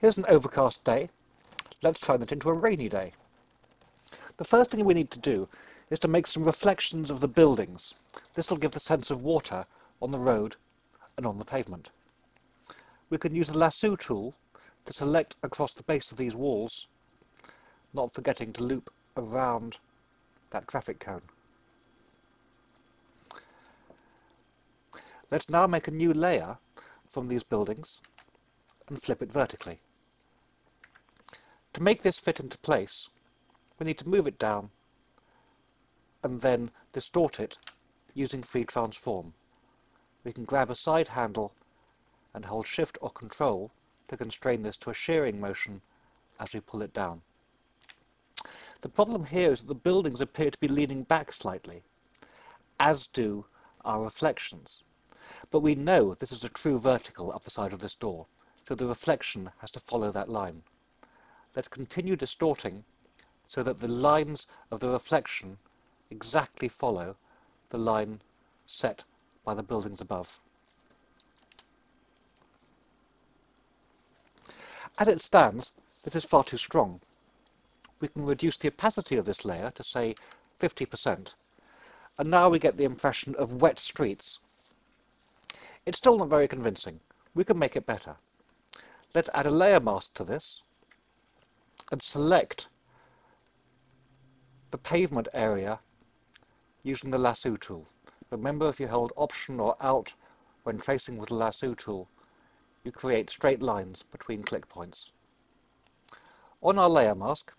Here's an overcast day. Let's turn it into a rainy day. The first thing we need to do is to make some reflections of the buildings. This will give the sense of water on the road and on the pavement. We can use the lasso tool to select across the base of these walls, not forgetting to loop around that traffic cone. Let's now make a new layer from these buildings and flip it vertically. To make this fit into place, we need to move it down and then distort it using free transform. We can grab a side handle and hold Shift or Control to constrain this to a shearing motion as we pull it down. The problem here is that the buildings appear to be leaning back slightly, as do our reflections. But we know this is a true vertical up the side of this door, so the reflection has to follow that line. Let's continue distorting so that the lines of the reflection exactly follow the line set by the buildings above. As it stands, this is far too strong. We can reduce the opacity of this layer to, say, 50%, and now we get the impression of wet streets. It's still not very convincing. We can make it better. Let's add a layer mask to this and select the pavement area using the lasso tool. Remember, if you hold Option or Alt when tracing with the lasso tool, you create straight lines between click points. On our layer mask,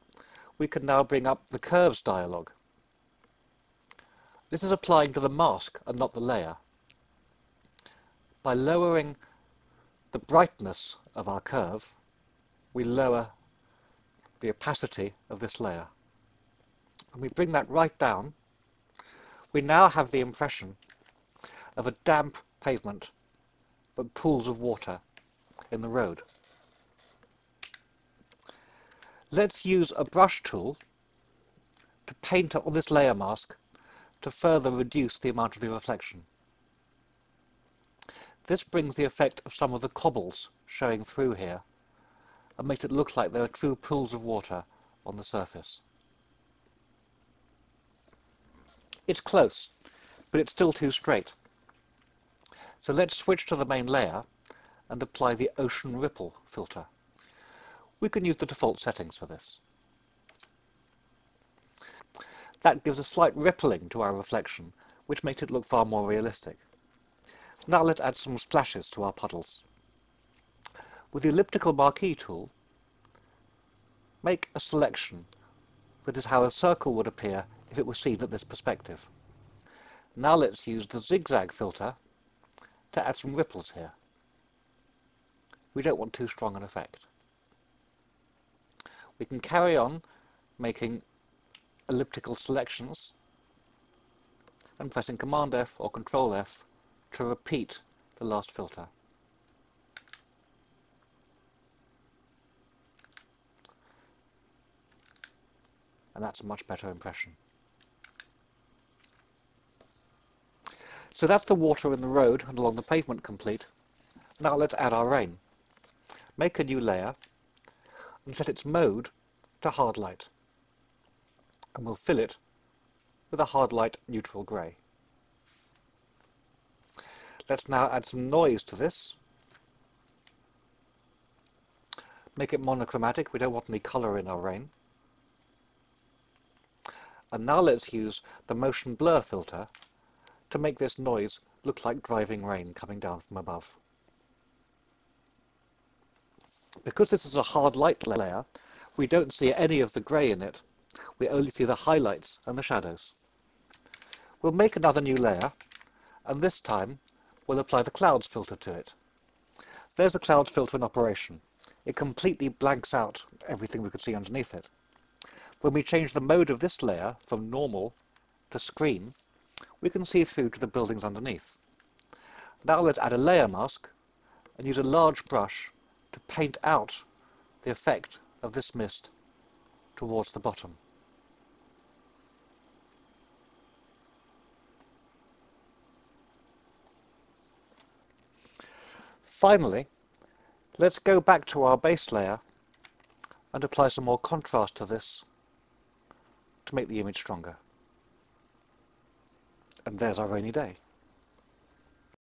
we can now bring up the curves dialog. This is applying to the mask and not the layer. By lowering the brightness of our curve, we lower the opacity of this layer. When we bring that right down, we now have the impression of a damp pavement but pools of water in the road. Let's use a brush tool to paint on this layer mask to further reduce the amount of the reflection. This brings the effect of some of the cobbles showing through here and makes it look like there are true pools of water on the surface. It's close, but it's still too straight. So let's switch to the main layer and apply the Ocean Ripple filter. We can use the default settings for this. That gives a slight rippling to our reflection, which makes it look far more realistic. Now let's add some splashes to our puddles. With the elliptical marquee tool, make a selection that is how a circle would appear if it was seen at this perspective. Now let's use the zigzag filter to add some ripples here. We don't want too strong an effect. We can carry on making elliptical selections and pressing Command F or Control F to repeat the last filter. And that's a much better impression. So that's the water in the road and along the pavement complete. Now let's add our rain. Make a new layer and set its mode to hard light. And we'll fill it with a hard light neutral grey. Let's now add some noise to this. Make it monochromatic, we don't want any colour in our rain. And now let's use the motion blur filter to make this noise look like driving rain coming down from above. Because this is a hard light layer, we don't see any of the grey in it. We only see the highlights and the shadows. We'll make another new layer, and this time we'll apply the clouds filter to it. There's the clouds filter in operation. It completely blanks out everything we could see underneath it. When we change the mode of this layer from normal to screen, we can see through to the buildings underneath. Now let's add a layer mask and use a large brush to paint out the effect of this mist towards the bottom. Finally, Let's go back to our base layer and apply some more contrast to this to make the image stronger. And there's our rainy day.